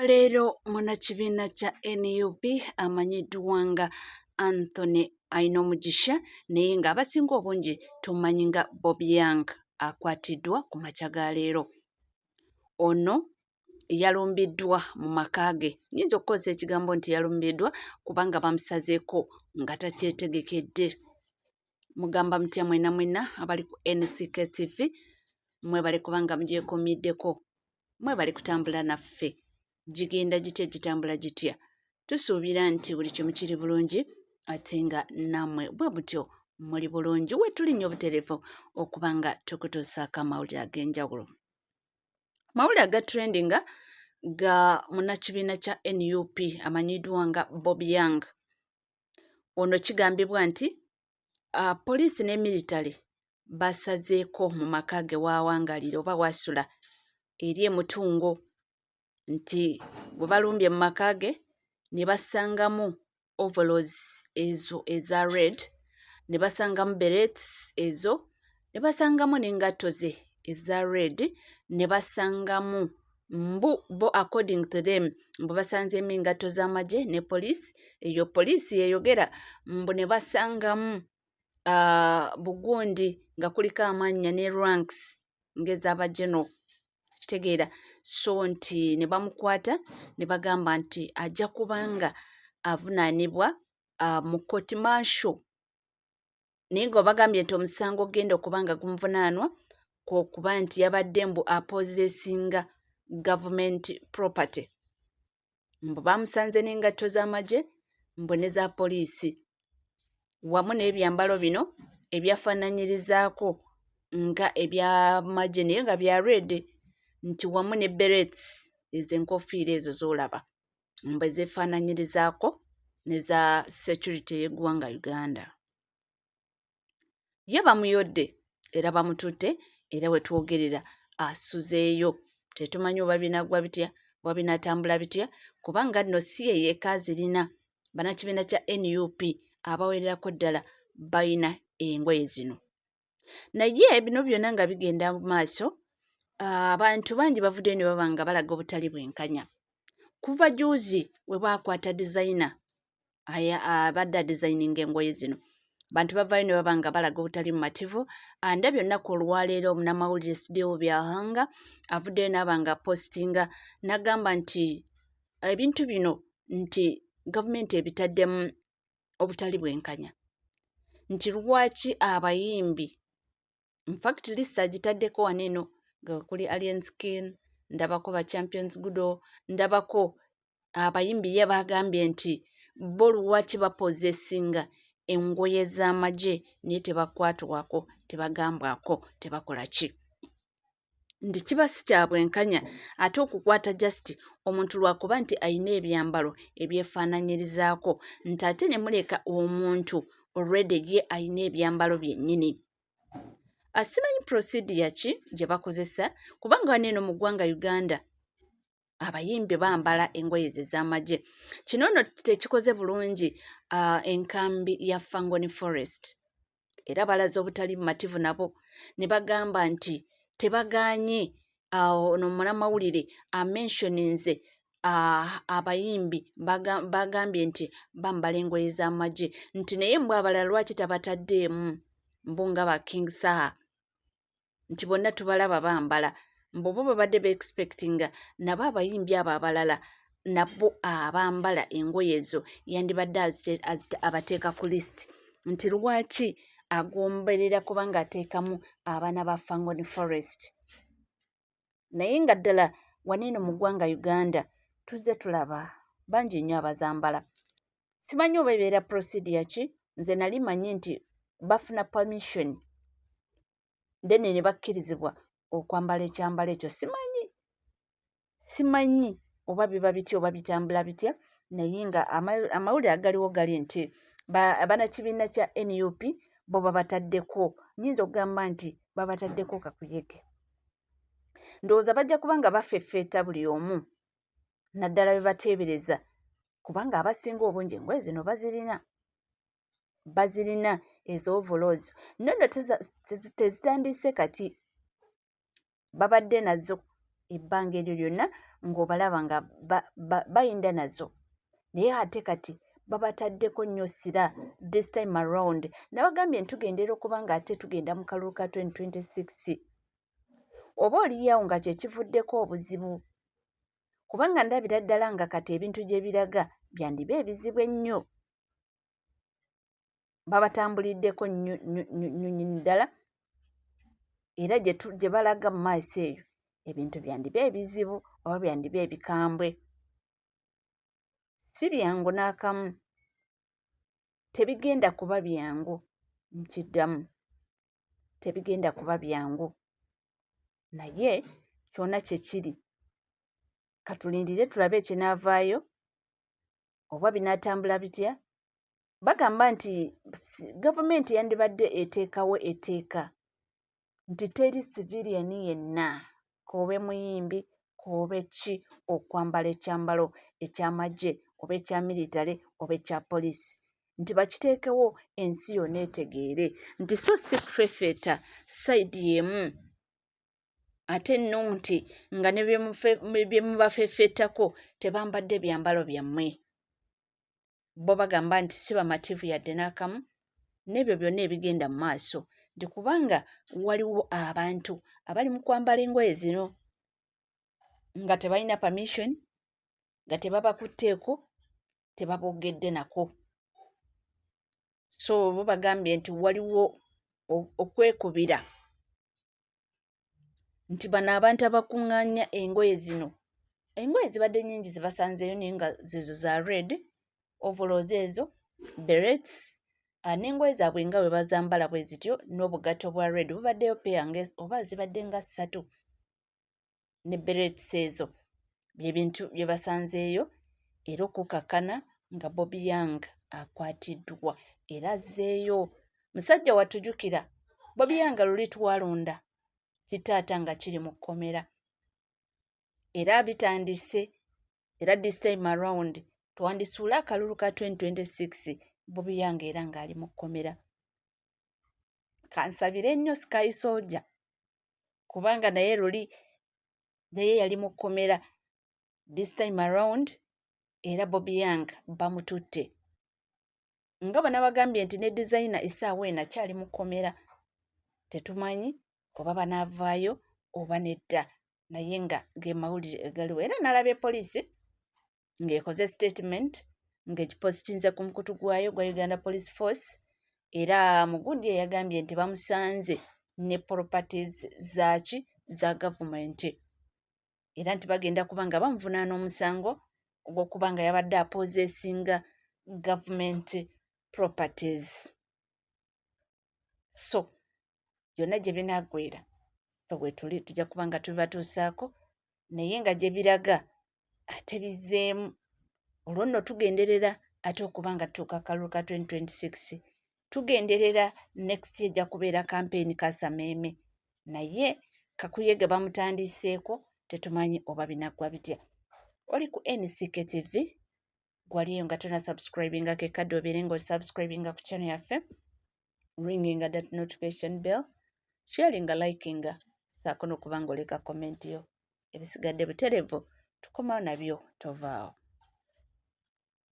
Leero munnakibiina kya NUP amanyiddwa nga Anthony Ainomugisha naye ng'abasinga obungi tumanyi nga Bobi Young akwatiddwa ku makya ga leero. Ono yalumbiddwa mu maka ge. Nnyinza okukozesa ekigambo nti yalumbiddwa kubanga bamusazeeko nga takyetegekedde. Mugamba mutya mwena mwena abali ku NCK TV, mwebale kubanga mugyekuumiddeko, mwebale kutambula naffe. Gigenda gitya gitambula gitya, tusuubira nti buli kimu kiri bulungi ate nga nammwe bwe mutyo muli bulungi. Wetulinnya obutereevu okuba nga tukutuusaako amawulire ag'enjawulo. Mawulire aga trendinga ga munnakibiina kya NUP amanyiddwa nga Bobi Young. Ono kigambibwa nti poliisi ne military basazeeko mu maka ge waawangalira oba wasula eri emutungo, nti bwe balumbye mu maka ge ne basangamu overalls ezo eza red, ne basangamu berets ezo, ne basangamu n'engatto ze eza red, ne basangamu bo according to them mbu basanzeemu engatto z'amagye ne poliisi. Eyo poliisi yeyogera mbu ne basangamu bugundi nga kuliko amannya ne ranks ng'ez'abageno, kitegeera. So nti ne bamukwata ne bagamba nti ajja kubanga avunaanibwa mu court martial, naye nga bagambye nti omusango genda okuba nga gumuvunaanwa kw'okuba nti yabadde mbu apozeesinga government property. Mbu bamusanze n'engatto z'amagye mbu ne za poliisi wamu n'ebyambalo bino ebyafaananyirizaako nga ebyamagye naye nga bya red, nti wamu ne berets ezo enkofiira ezo z'olaba mbu ezeefaananyirizaako ne za security y'eggwanga Uganda. Ye bamuyodde era bamututte, era we twogerera asuzeeyo. Tetumanyi oba binaggwa bitya oba binaatambula bitya kubanga nno si ye yekka azirina. Bannakibiina kya NUP abawererako ddala bayina engoye zino. Naye bino byonna nga bigenda mu maaso, abantu bangi bavuddeyo ne baba nga balaga obutali bwenkanya. Kuva juuzi we baakwata designer abadde adesigninga engoye zino, abantu bavaayo ne baba nga balaga obutali bumativu. Ndabye olunaku olwaleero omunnamawulire Sidewo Byahanga avuddeyo n'aba nga postinga n'agamba nti ebintu bino nti gavumenti ebitaddemu obutali bwenkanya, nti lwaki abayimbi, infact list agitaddeko wano eno nga kuli Alien Skin, ndabako ba Champions Gudo, ndabako abayimbi ye bagambye nti bo lwaki bapozeesinga engoye z'amagye naye tebakwatwako, tebagambwako, tebakola ki. Nti kiba si kya bwenkanya ate okukwata just omuntu lwakuba nti ayina ebyambalo ebyefaananyirizaako, nti ate ne muleka omuntu already ye ayina ebyambalo byennyini. Simanyi procedure ki gye bakozesa kubanga wano eno mu ggwanga Uganda abayimbi bambala engoye ze z'amagye. Kino nno tekikoze bulungi enkambi ya Fangoni Forest, era balaze obutali bumativu nabo ne bagamba nti tebagaanye ono munnamawulire amentioninze abayimbi bagambye nti bambala engoye z'amagye, nti naye mbw abalala lwaki tabataddeemu mbu nga ba King Saha, nti bonna tubalaba bambala. Mbu bo babadde be-expectinga nabo abayimbi abo abalala nabo abambala engoye ezo yandibadde abateeka ku list, nti lwaki agomberera kubanga ateekamu abaana ba Fangoni Forest. Naye nga ddala wano eno mu ggwanga Uganda tuzze tulaba bangi nnyo abazambala. Simanyi oba ebeera procedure ki, nze nali manyi nti bafuna permission then ne bakkirizibwa okwambala ekyambalo ekyo. Simanyi oba biba bitya oba bitambula bitya, naye nga amawulire agaliwo gali nti bannakibiina kya NUP bo babataddeko, nnyinza okugamba nti babataddeko kakuyege. Ndowooza bajja kuba nga bafeefeeta buli omu naddala be bateebereza kubanga abasinga obungi engoye zino bazirina ezo overalls. Nno tezitandise kati, babadde nazo ebbanga eryo lyonna ng'obalaba nga bayinda nazo naye ate kati babataddeko nnyo sira this time around. Nabagambye ntugendera okuba nga ate tugenda mu kalulu ka 2026 oba oliyawo nga kyekivuddeko obuzibu kubanga ndabira ddala nga kati ebintu gye biraga byandiba ebizibu ennyo. Babatambuliddeko nnyonnyini ddala era gye balaga mu maaso eyo ebintu byandiba ebizibu oba byandiba ebikambwe. Si byangu n'akamu, tebigenda kuba byangu, nkiddamu tebigenda kuba byangu naye kyonna kye kiri katulindire tulabe ekinaavaayo oba binaatambula bitya. Bagamba nti gavumenti yandibadde eteekawo etteeka nti teri civilian yenna koobe muyimbi koobe ki okwambala ekyambalo ekyamagye oba ekya militale oba ekya poliisi nti bakiteekewo ensi yonna etegeere nti so si kufefeeta sayidi y'emu ate nno nti nga ne bye mubafefeetako tebambadde byambalo byammwe. Bo bagamba nti si bamativu yadde n'akamu n'ebyo byonna ebigenda mu maaso nti kubanga waliwo abantu abali mu kwambala engoye zino nga tebalina permission, nga tebabakutteeko, tebaboogedde nako. So bo bagambye nti waliwo okwekubira nti bano abantu abakuŋŋaanya engoye zino, engoye zibadde nnyingi zibasanzeeyo naye nga zizo za red overalls ezo berets n'engoye zaabwe nga bwe bazambala bwe zityo n'obugatto bwa red bubaddeyo peya oba zibadde nga 3 ne berets ezo by'ebintu bye basanzeeyo era okukakkana nga Bobby Young akwatiddwa era azzeeyo. Musajja watujjukira Bobby Young luli twalonda kitaata nga kiri mu kkomera era bitandise era this time around twandisuula akalulu ka 2026 Bobby Young era ng'ali mu kkomera. Kansabire ennyo Sky Soldier kubanga naye luli naye yali mu kkomera this time around era Bobby Young bamututte nga bwe nabagambye nti ne designer essaawa eno akyali mu kkomera tetumanyi oba banaavaayo oba nedda naye nga ge mawulire egaliwo era nalabye poliisi ng'ekoze statement ng'egipositinze ku mukutu gwayo gwa Uganda Police Force era mugundi yagambye nti bamusanze ne properties zaaki za gavumenti era nti bagenda kuba nga bamuvunaana omusango ogw'okuba nga yabadde apozeesinga gavumenti properties. So byonna gye binaggwera fe bwe tuli tujja kuba nga tubibatuusaako naye nga gye biraga ate bizzeemu olwo nno tugenderera ate okuba nga tutuuka akalulu ka 2026 tugenderera next ejja kubeera kampeyini kasameeme naye kakuyege bamutandiseeko tetumanyi oba binaggwa bitya. Oli ku NCK TV gwaliyo nga tona subscribinga kekadde obeere ng'osubscribinga ku channel yaffe ringinga that notification bell sharinga likinga saako n'okuba ng'oleka comment yo ebisigadde butereevu tukomawo nabyo tovaawo.